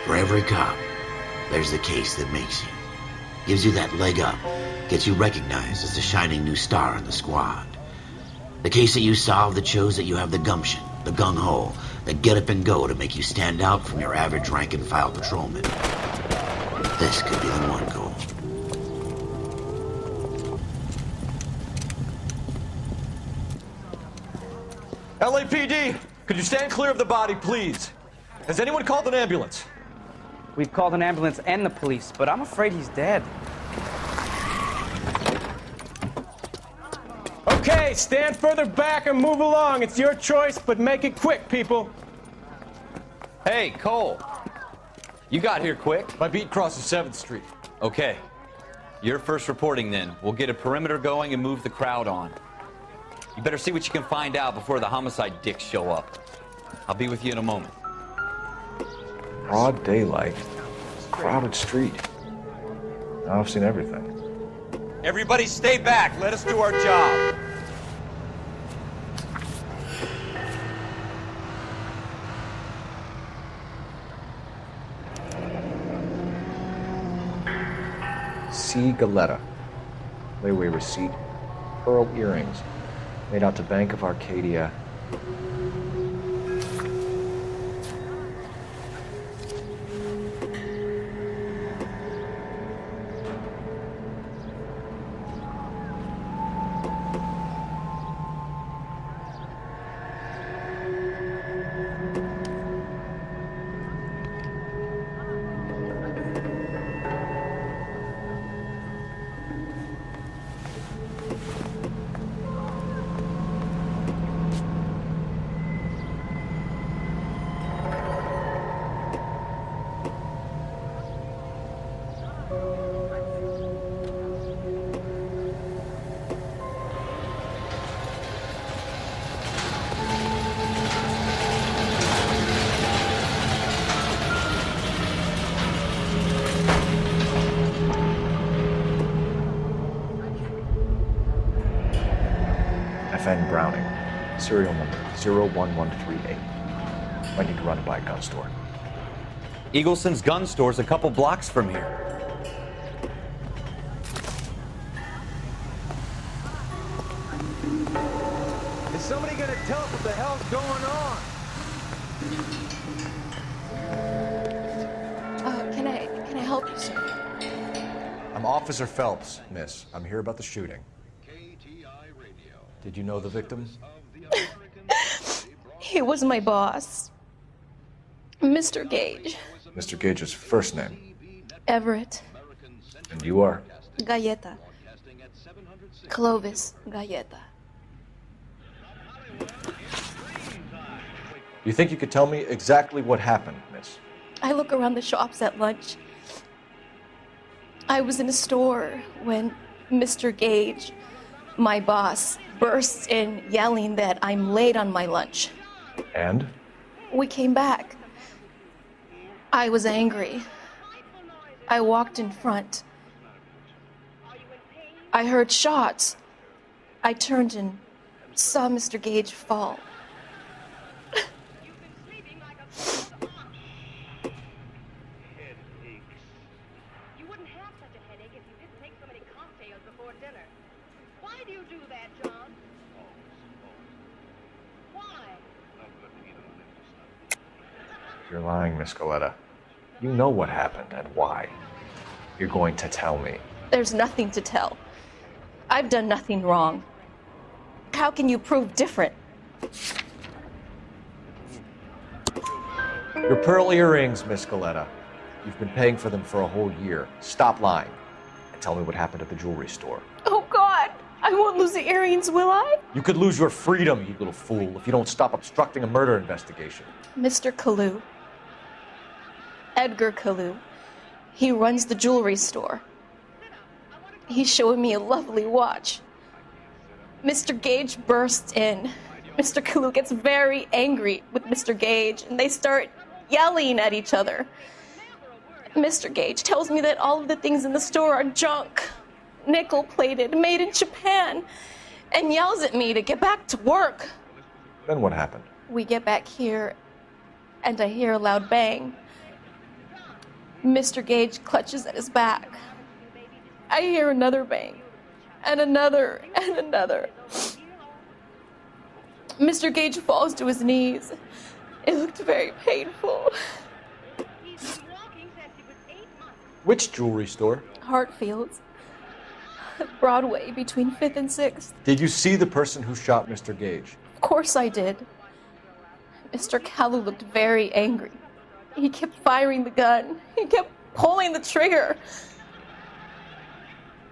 For every cop, there's the case that makes you. Gives you that leg up, gets you recognized as the shining new star in the squad. The case that you solve that shows that you have the gumption, the gung-ho, the get up and go to make you stand out from your average rank-and-file patrolman. This could be the one goal. LAPD, could you stand clear of the body, please? Has anyone called an ambulance? We've called an ambulance and the police, but I'm afraid he's dead. Okay, stand further back and move along. It's your choice, but make it quick, people. Hey, Cole. You got here quick. My beat crosses 7th Street. Okay. You're first reporting then. We'll get a perimeter going and move the crowd on. You better see what you can find out before the homicide dicks show up. I'll be with you in a moment. Broad daylight, crowded street. Now I've seen everything. Everybody stay back. Let us do our job. C. Galetta. Layaway receipt. Pearl earrings. Made out to Bank of Arcadia. FN Browning, serial number 01138. Might need to run it by a gun store. Eagleson's gun store's a couple blocks from here. Is somebody gonna tell us what the hell's going on? Can I help you, sir? I'm Officer Phelps, miss. I'm here about the shooting. Did you know the victim? He was my boss, Mr. Gage. Mr. Gage's first name. Everett. And you are? Galleta. Clovis Galleta. You think you could tell me exactly what happened, miss? I look around the shops at lunch. I was in a store when Mr. Gage, my boss, bursts in yelling that I'm late on my lunch. And? We came back. I was angry. I walked in front. I heard shots. I turned and saw Mr. Gage fall. You're lying, Miss Galetta. You know what happened and why. You're going to tell me. There's nothing to tell. I've done nothing wrong. How can you prove different? Your pearl earrings, Miss Galetta. You've been paying for them for a whole year. Stop lying and tell me what happened at the jewelry store. Oh, God! I won't lose the earrings, will I? You could lose your freedom, you little fool, if you don't stop obstructing a murder investigation. Mr. Kalu. Edgar Kalu. He runs the jewelry store. He's showing me a lovely watch. Mr. Gage bursts in. Mr. Kalu gets very angry with Mr. Gage, and they start yelling at each other. Mr. Gage tells me that all of the things in the store are junk, nickel-plated, made in Japan, and yells at me to get back to work. Then what happened? We get back here, and I hear a loud bang. Mr. Gage clutches at his back. I hear another bang, and another, and another. Mr. Gage falls to his knees. It looked very painful. Which jewelry store? Hartfield's. Broadway, between 5th and 6th. Did you see the person who shot Mr. Gage? Of course I did. Mr. Kalu looked very angry. He kept firing the gun. He kept pulling the trigger.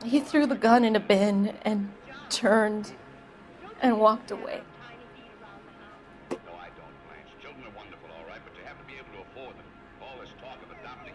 He threw the gun in a bin and turned and walked away. No, I don't, Blanche. Children are wonderful, all right, but you have to be able to afford them. All this talk of adopting.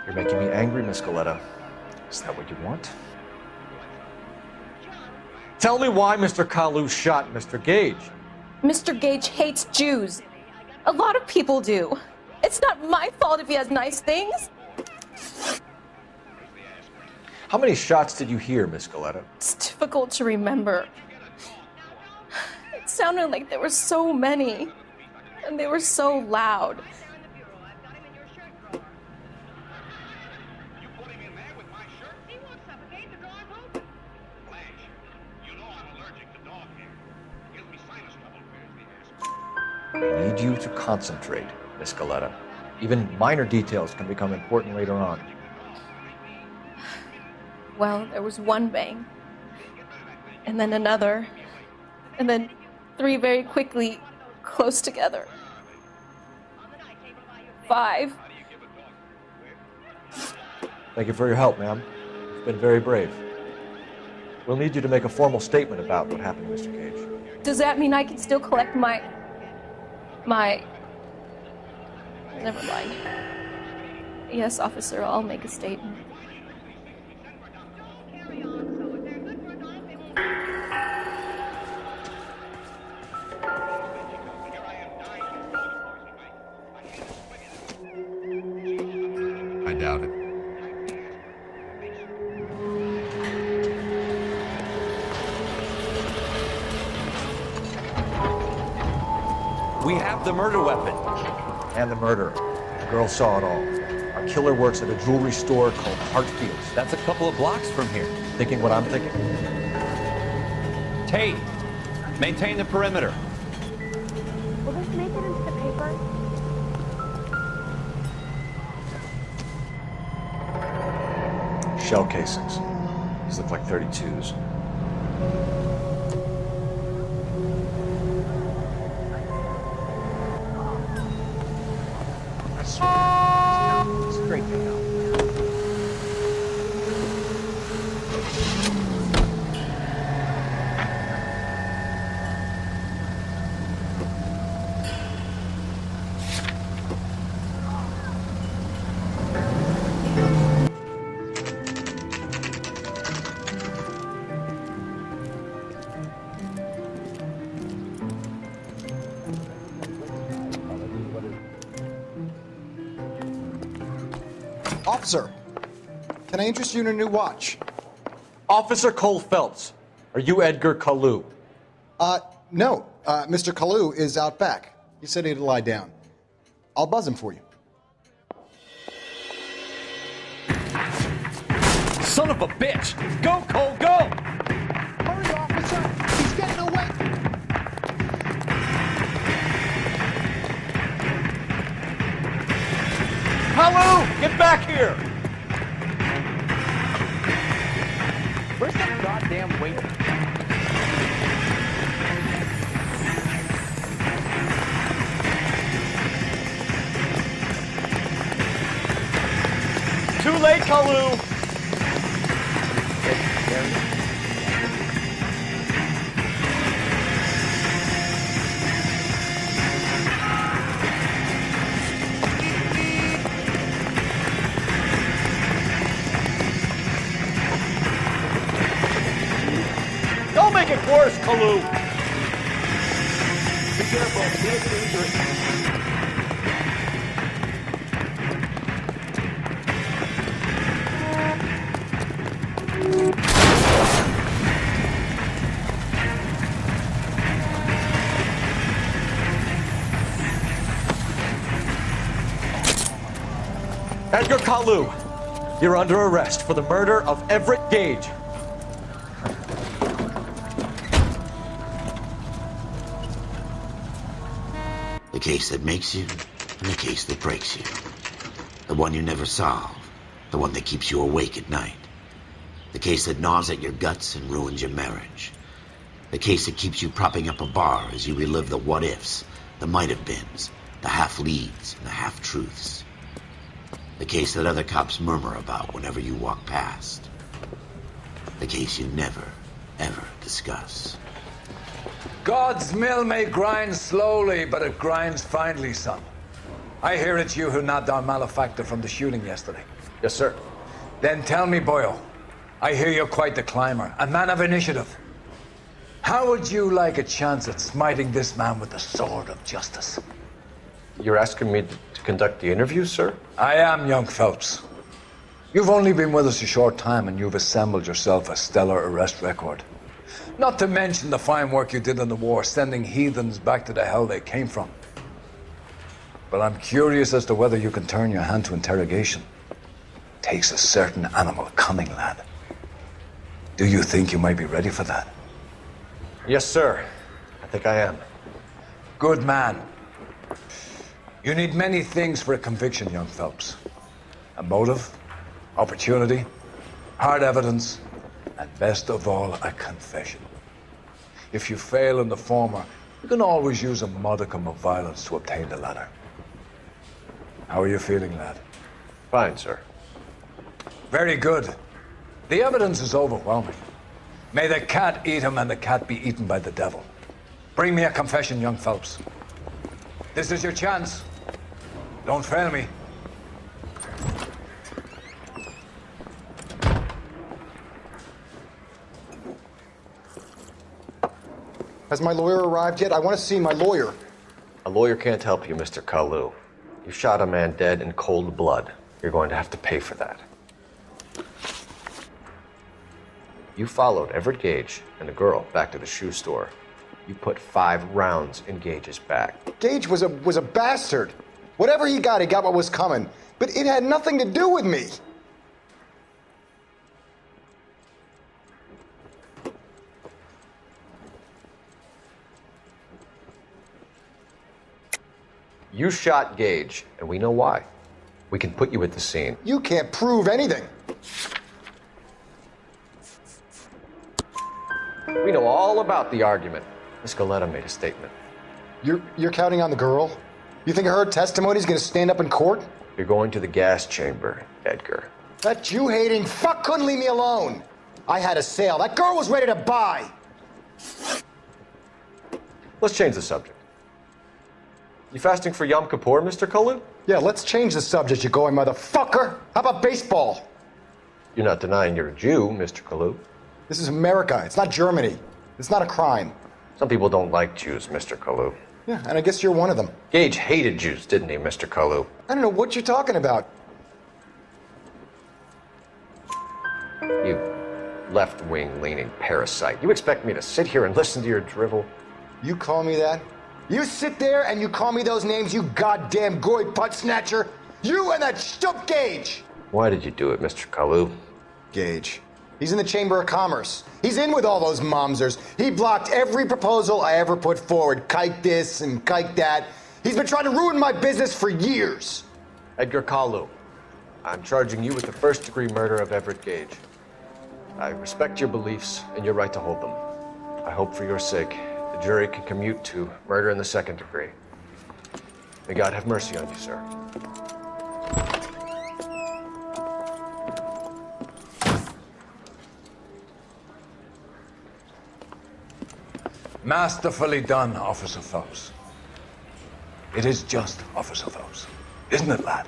You're making me angry, Miss Galetta. Is that what you want? Tell me why Mr. Kalu shot Mr. Gage. Mr. Gage hates Jews. A lot of people do. It's not my fault if he has nice things. How many shots did you hear, Miss Galetta? It's difficult to remember. It sounded like there were so many, and they were so loud. I need you to concentrate, Miss Galetta. Even minor details can become important later on. Well, there was one bang, and then another, and then 3 very quickly, close together. 5. Thank you for your help, ma'am. You've been very brave. We'll need you to make a formal statement about what happened to Mr. Gage. Does that mean I can still collect my... Never mind. Yes, officer, I'll make a statement. I doubt it. We have the murder weapon. And the murderer. The girl saw it all. Our killer works at a jewelry store called Hartfield's. That's a couple of blocks from here. Thinking what I'm thinking? Tate, maintain the perimeter. Will this make it into the paper? Shell casings. These look like 32s. Straight to hell. Officer, can I interest you in a new watch? Officer Cole Phelps, are you Edgar Kalu? No. Mr. Kalu is out back. He said he'd lie down. I'll buzz him for you. Son of a bitch! Go, Cole, go! Hurry, officer! He's getting away! Kalu, get back here! Where's that goddamn waiter? Too late, Kalu! Don't make it worse, Kalu! Be careful, it's dangerous. Edgar Kalu, you're under arrest for the murder of Everett Gage. The case that makes you, and the case that breaks you. The one you never solve, the one that keeps you awake at night. The case that gnaws at your guts and ruins your marriage. The case that keeps you propping up a bar as you relive the what-ifs, the might-have-beens, the half-leads, and the half-truths. The case that other cops murmur about whenever you walk past. The case you never, ever discuss. God's mill may grind slowly, but it grinds finely, son. I hear it's you who nabbed our malefactor from the shooting yesterday. Yes, sir. Then tell me, Boyle, I hear you're quite the climber, a man of initiative. How would you like a chance at smiting this man with the sword of justice? You're asking me to conduct the interview, sir? I am, young Phelps. You've only been with us a short time and you've assembled yourself a stellar arrest record. Not to mention the fine work you did in the war, sending heathens back to the hell they came from. But I'm curious as to whether you can turn your hand to interrogation. Takes a certain animal cunning, lad. Do you think you might be ready for that? Yes, sir. I think I am. Good man. You need many things for a conviction, young Phelps. A motive, opportunity, hard evidence, and best of all, a confession. If you fail in the former, you can always use a modicum of violence to obtain the latter. How are you feeling, lad? Fine, sir. Very good. The evidence is overwhelming. May the cat eat him and the cat be eaten by the devil. Bring me a confession, young Phelps. This is your chance. Don't fail me. Has my lawyer arrived yet? I want to see my lawyer. A lawyer can't help you, Mr. Kalu. You shot a man dead in cold blood. You're going to have to pay for that. You followed Everett Gage and the girl back to the shoe store. You put 5 rounds in Gage's back. Gage was a bastard. Whatever he got what was coming. But it had nothing to do with me. You shot Gage, and we know why. We can put you at the scene. You can't prove anything. We know all about the argument. Miss Galetta made a statement. You're counting on the girl? You think her testimony's gonna stand up in court? You're going to the gas chamber, Edgar. That Jew-hating fuck couldn't leave me alone. I had a sale. That girl was ready to buy. Let's change the subject. You fasting for Yom Kippur, Mr. Kalu? Yeah, let's change the subject, you going motherfucker. How about baseball? You're not denying you're a Jew, Mr. Kalu. This is America. It's not Germany. It's not a crime. Some people don't like Jews, Mr. Kalu. Yeah, and I guess you're one of them. Gage hated Jews, didn't he, Mr. Kalu? I don't know what you're talking about. You left-wing leaning parasite. You expect me to sit here and listen to your drivel? You call me that? You sit there and you call me those names, you goddamn goy putt snatcher. You and that stup Gage. Why did you do it, Mr. Kalu? Gage. He's in the Chamber of Commerce. He's in with all those momsers. He blocked every proposal I ever put forward. Kike this and kike that. He's been trying to ruin my business for years. Edgar Kalu, I'm charging you with the first-degree murder of Everett Gage. I respect your beliefs and your right to hold them. I hope for your sake the jury can commute to murder in the second degree. May God have mercy on you, sir. Masterfully done, Officer Phelps. It is just Officer Phelps, isn't it, lad?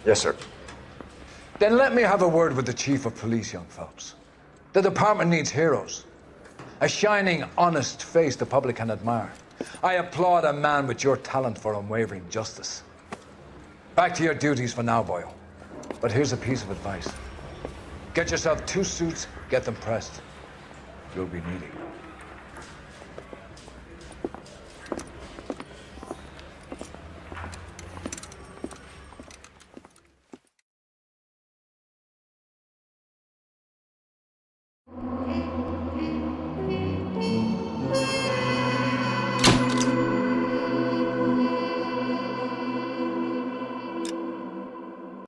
Yes, sir. Then let me have a word with the Chief of Police, young Phelps. The department needs heroes. A shining, honest face the public can admire. I applaud a man with your talent for unwavering justice. Back to your duties for now, Boyle. But here's a piece of advice. Get yourself 2 suits, get them pressed. You'll be needing.